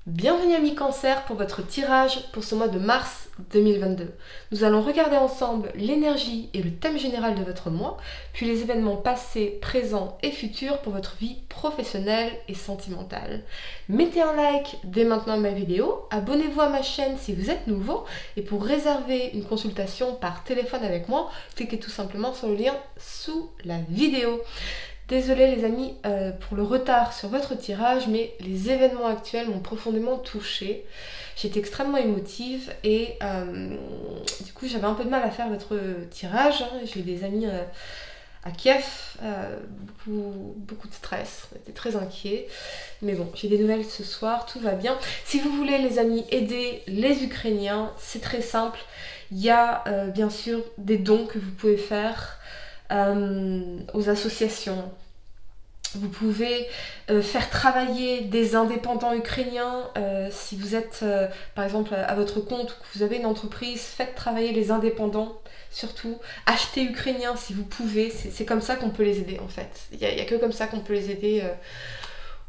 Bienvenue amis Cancer pour votre tirage pour ce mois de mars 2022. Nous allons regarder ensemble l'énergie et le thème général de votre mois, puis les événements passés, présents et futurs pour votre vie professionnelle et sentimentale. Mettez un like dès maintenant à ma vidéo, abonnez-vous à ma chaîne si vous êtes nouveau et pour réserver une consultation par téléphone avec moi, cliquez tout simplement sur le lien sous la vidéo. Désolée les amis pour le retard sur votre tirage, mais les événements actuels m'ont profondément touchée. J'étais extrêmement émotive et du coup j'avais un peu de mal à faire votre tirage. J'ai des amis à Kiev, beaucoup de stress, on était très inquiets. Mais bon, j'ai des nouvelles ce soir, tout va bien. Si vous voulez les amis aider les Ukrainiens, c'est très simple. Il y a bien sûr des dons que vous pouvez faire aux associations. Vous pouvez faire travailler des indépendants ukrainiens si vous êtes par exemple à votre compte ou que vous avez une entreprise, faites travailler les indépendants surtout. Achetez ukrainiens si vous pouvez, c'est comme ça qu'on peut les aider en fait. Il n'y a que comme ça qu'on peut les aider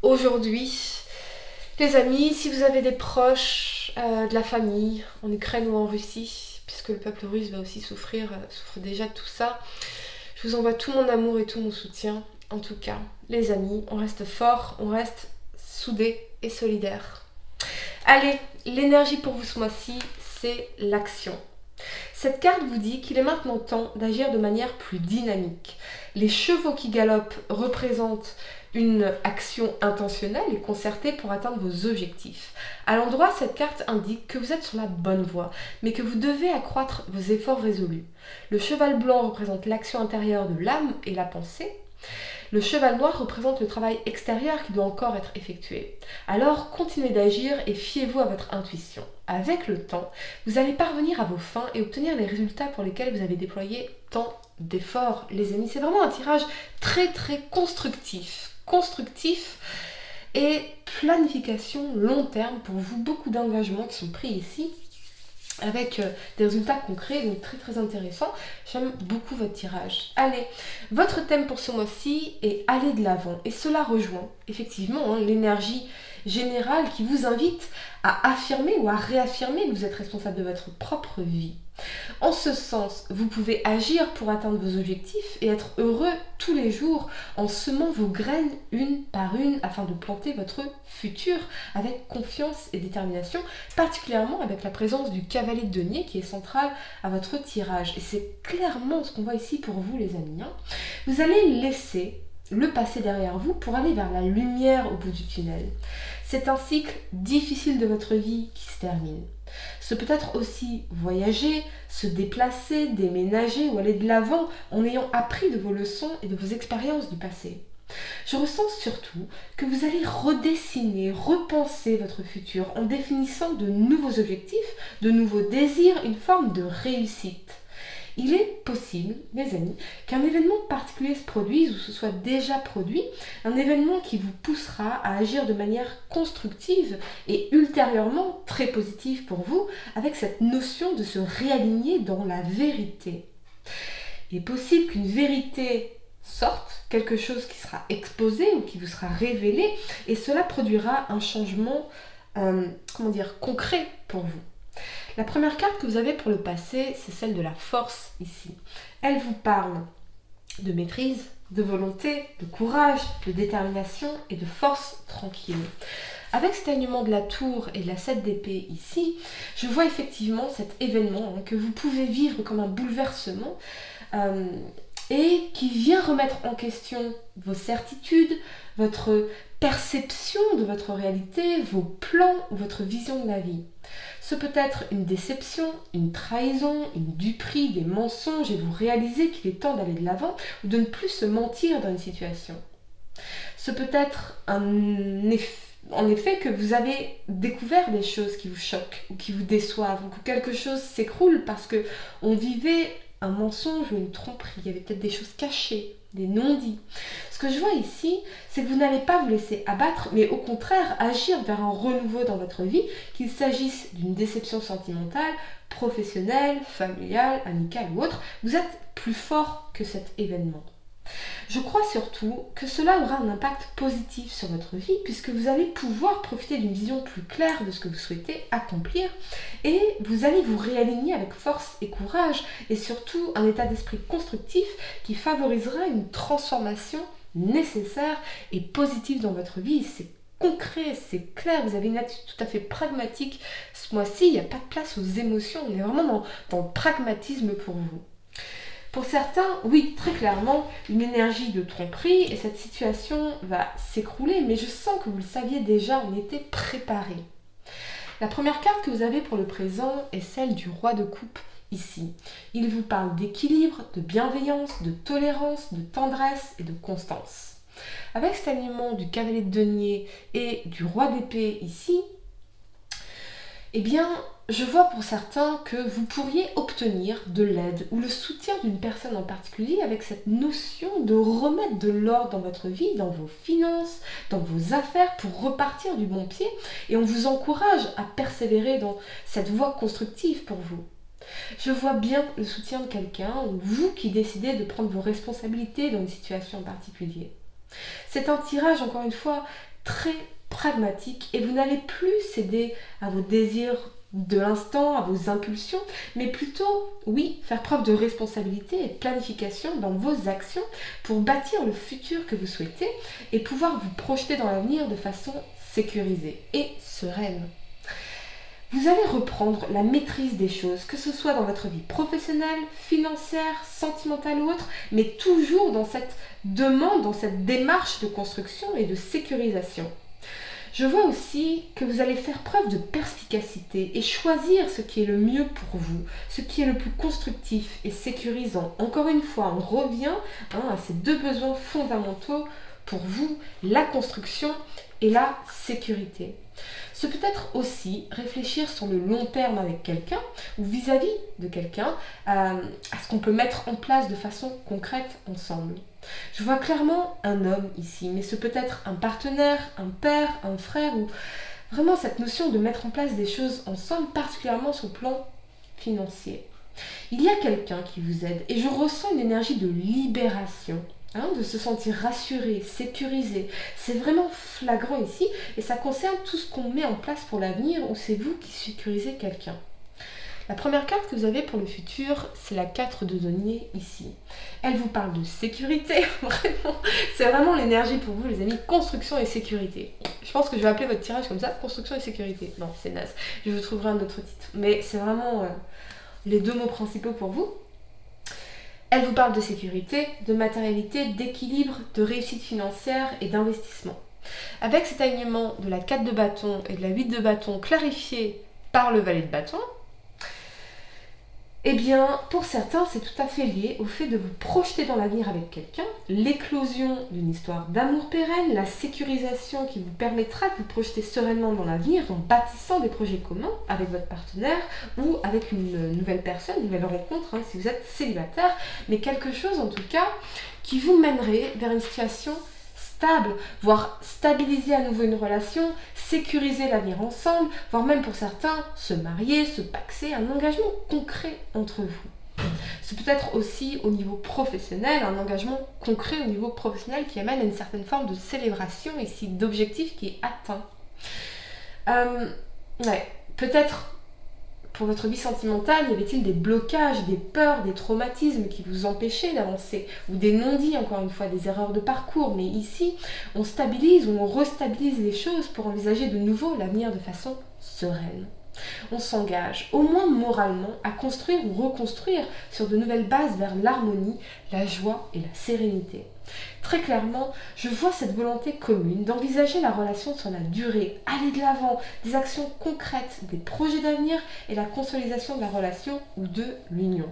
aujourd'hui. Les amis, si vous avez des proches, de la famille en Ukraine ou en Russie, puisque le peuple russe va aussi souffre déjà de tout ça, je vous envoie tout mon amour et tout mon soutien. En tout cas, les amis, on reste forts, on reste soudés et solidaires. Allez, l'énergie pour vous ce mois-ci, c'est l'action. Cette carte vous dit qu'il est maintenant temps d'agir de manière plus dynamique. Les chevaux qui galopent représentent une action intentionnelle et concertée pour atteindre vos objectifs. À l'endroit, cette carte indique que vous êtes sur la bonne voie, mais que vous devez accroître vos efforts résolus. Le cheval blanc représente l'action intérieure de l'âme et la pensée. Le cheval noir représente le travail extérieur qui doit encore être effectué. Alors, continuez d'agir et fiez-vous à votre intuition. Avec le temps, vous allez parvenir à vos fins et obtenir les résultats pour lesquels vous avez déployé tant d'efforts. Les amis, c'est vraiment un tirage très constructif et planification long terme pour vous. Beaucoup d'engagements qui sont pris ici avec des résultats concrets, donc très intéressant. J'aime beaucoup votre tirage. Allez, votre thème pour ce mois-ci est aller de l'avant. Et cela rejoint effectivement l'énergie générale qui vous invite à affirmer ou à réaffirmer que vous êtes responsable de votre propre vie. En ce sens, vous pouvez agir pour atteindre vos objectifs et être heureux tous les jours en semant vos graines une par une afin de planter votre futur avec confiance et détermination, particulièrement avec la présence du cavalier de denier qui est central à votre tirage. Et c'est clairement ce qu'on voit ici pour vous les amis. Vous allez laisser le passé derrière vous pour aller vers la lumière au bout du tunnel. C'est un cycle difficile de votre vie qui se termine. Ce peut être aussi voyager, se déplacer, déménager ou aller de l'avant en ayant appris de vos leçons et de vos expériences du passé. Je ressens surtout que vous allez redessiner, repenser votre futur en définissant de nouveaux objectifs, de nouveaux désirs, une forme de réussite. Il est possible, les amis, qu'un événement particulier se produise ou se soit déjà produit, un événement qui vous poussera à agir de manière constructive et ultérieurement très positive pour vous, avec cette notion de se réaligner dans la vérité. Il est possible qu'une vérité sorte, quelque chose qui sera exposé ou qui vous sera révélé, et cela produira un changement, concret pour vous. La première carte que vous avez pour le passé, c'est celle de la force ici. Elle vous parle de maîtrise, de volonté, de courage, de détermination et de force tranquille. Avec cet alignement de la tour et de la 7 d'épée ici, je vois effectivement cet événement que vous pouvez vivre comme un bouleversement et qui vient remettre en question vos certitudes, votre perception de votre réalité, vos plans ou votre vision de la vie. Ce peut être une déception, une trahison, une duperie, des mensonges et vous réalisez qu'il est temps d'aller de l'avant ou de ne plus se mentir dans une situation. Ce peut être en effet que vous avez découvert des choses qui vous choquent ou qui vous déçoivent ou que quelque chose s'écroule parce que on vivait un mensonge ou une tromperie, il y avait peut-être des choses cachées, des non-dits. Ce que je vois ici, c'est que vous n'allez pas vous laisser abattre, mais au contraire agir vers un renouveau dans votre vie, qu'il s'agisse d'une déception sentimentale, professionnelle, familiale, amicale ou autre. Vous êtes plus fort que cet événement. Je crois surtout que cela aura un impact positif sur votre vie puisque vous allez pouvoir profiter d'une vision plus claire de ce que vous souhaitez accomplir et vous allez vous réaligner avec force et courage et surtout un état d'esprit constructif qui favorisera une transformation nécessaire et positive dans votre vie. C'est concret, c'est clair, vous avez une attitude tout à fait pragmatique. Ce mois-ci, il n'y a pas de place aux émotions, on est vraiment dans le pragmatisme pour vous. Pour certains, oui, très clairement, une énergie de tromperie et cette situation va s'écrouler, mais je sens que vous le saviez déjà, on était préparé. La première carte que vous avez pour le présent est celle du roi de coupe ici. Il vous parle d'équilibre, de bienveillance, de tolérance, de tendresse et de constance. Avec cet alignement du cavalier de denier et du roi d'épée ici, eh bien, je vois pour certains que vous pourriez obtenir de l'aide ou le soutien d'une personne en particulier avec cette notion de remettre de l'ordre dans votre vie, dans vos finances, dans vos affaires pour repartir du bon pied et on vous encourage à persévérer dans cette voie constructive pour vous. Je vois bien le soutien de quelqu'un ou vous qui décidez de prendre vos responsabilités dans une situation en particulier. C'est un tirage, encore une fois, très pragmatique et vous n'allez plus céder à vos désirs de l'instant, à vos impulsions, mais plutôt, oui, faire preuve de responsabilité et de planification dans vos actions pour bâtir le futur que vous souhaitez et pouvoir vous projeter dans l'avenir de façon sécurisée et sereine. Vous allez reprendre la maîtrise des choses, que ce soit dans votre vie professionnelle, financière, sentimentale ou autre, mais toujours dans cette demande, dans cette démarche de construction et de sécurisation. Je vois aussi que vous allez faire preuve de perspicacité et choisir ce qui est le mieux pour vous, ce qui est le plus constructif et sécurisant. Encore une fois, on revient à ces deux besoins fondamentaux pour vous, la construction et la sécurité. Ce peut être aussi réfléchir sur le long terme avec quelqu'un ou vis-à-vis de quelqu'un à ce qu'on peut mettre en place de façon concrète ensemble. Je vois clairement un homme ici, mais ce peut être un partenaire, un père, un frère ou vraiment cette notion de mettre en place des choses ensemble, particulièrement sur le plan financier. Il y a quelqu'un qui vous aide et je ressens une énergie de libération. De se sentir rassuré, sécurisé. C'est vraiment flagrant ici et ça concerne tout ce qu'on met en place pour l'avenir ou c'est vous qui sécurisez quelqu'un. La première carte que vous avez pour le futur, c'est la 4 de denier ici. Elle vous parle de sécurité, vraiment. C'est vraiment l'énergie pour vous les amis, construction et sécurité. Je pense que je vais appeler votre tirage comme ça, construction et sécurité. Non, c'est naze, je vous trouverai un autre titre. Mais c'est vraiment les deux mots principaux pour vous. Elle vous parle de sécurité, de matérialité, d'équilibre, de réussite financière et d'investissement. Avec cet alignement de la 4 de bâton et de la 8 de bâton clarifié par le valet de bâton, eh bien, pour certains, c'est tout à fait lié au fait de vous projeter dans l'avenir avec quelqu'un, l'éclosion d'une histoire d'amour pérenne, la sécurisation qui vous permettra de vous projeter sereinement dans l'avenir en bâtissant des projets communs avec votre partenaire ou avec une nouvelle personne, une nouvelle rencontre, si vous êtes célibataire, mais quelque chose en tout cas qui vous mènerait vers une situation stable, voire stabiliser à nouveau une relation, sécuriser l'avenir ensemble, voire même pour certains se marier, se paxer, un engagement concret entre vous. C'est peut-être aussi au niveau professionnel, un engagement concret au niveau professionnel qui amène à une certaine forme de célébration ici, d'objectif qui est atteint. Peut-être pour votre vie sentimentale, y avait-il des blocages, des peurs, des traumatismes qui vous empêchaient d'avancer, ou des non-dits, encore une fois, des erreurs de parcours. Mais ici, on stabilise ou on restabilise les choses pour envisager de nouveau l'avenir de façon sereine. On s'engage, au moins moralement, à construire ou reconstruire sur de nouvelles bases vers l'harmonie, la joie et la sérénité. Très clairement, je vois cette volonté commune d'envisager la relation sur la durée, aller de l'avant, des actions concrètes, des projets d'avenir et la consolidation de la relation ou de l'union.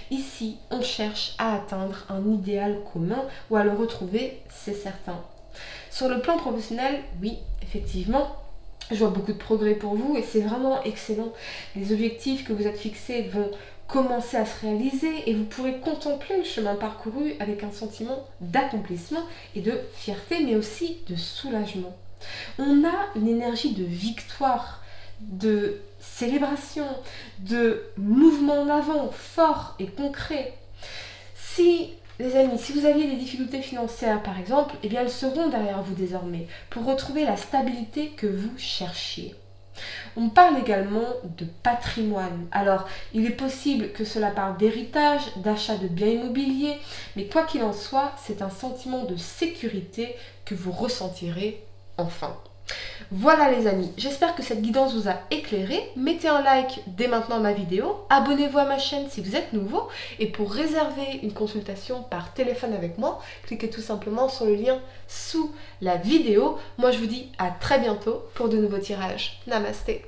Ici, on cherche à atteindre un idéal commun ou à le retrouver, c'est certain. Sur le plan professionnel, oui, effectivement, je vois beaucoup de progrès pour vous et c'est vraiment excellent. Les objectifs que vous êtes fixés vont commencer à se réaliser et vous pourrez contempler le chemin parcouru avec un sentiment d'accomplissement et de fierté, mais aussi de soulagement. On a une énergie de victoire, de célébration, de mouvement en avant fort et concret. Si Les amis, si vous aviez des difficultés financières par exemple, eh bien elles seront derrière vous désormais pour retrouver la stabilité que vous cherchiez. On parle également de patrimoine. Alors, il est possible que cela parle d'héritage, d'achat de biens immobiliers, mais quoi qu'il en soit, c'est un sentiment de sécurité que vous ressentirez enfin. Voilà les amis, j'espère que cette guidance vous a éclairé. Mettez un like dès maintenant à ma vidéo, abonnez-vous à ma chaîne si vous êtes nouveau, et pour réserver une consultation par téléphone avec moi, cliquez tout simplement sur le lien sous la vidéo. Moi je vous dis à très bientôt pour de nouveaux tirages. Namasté.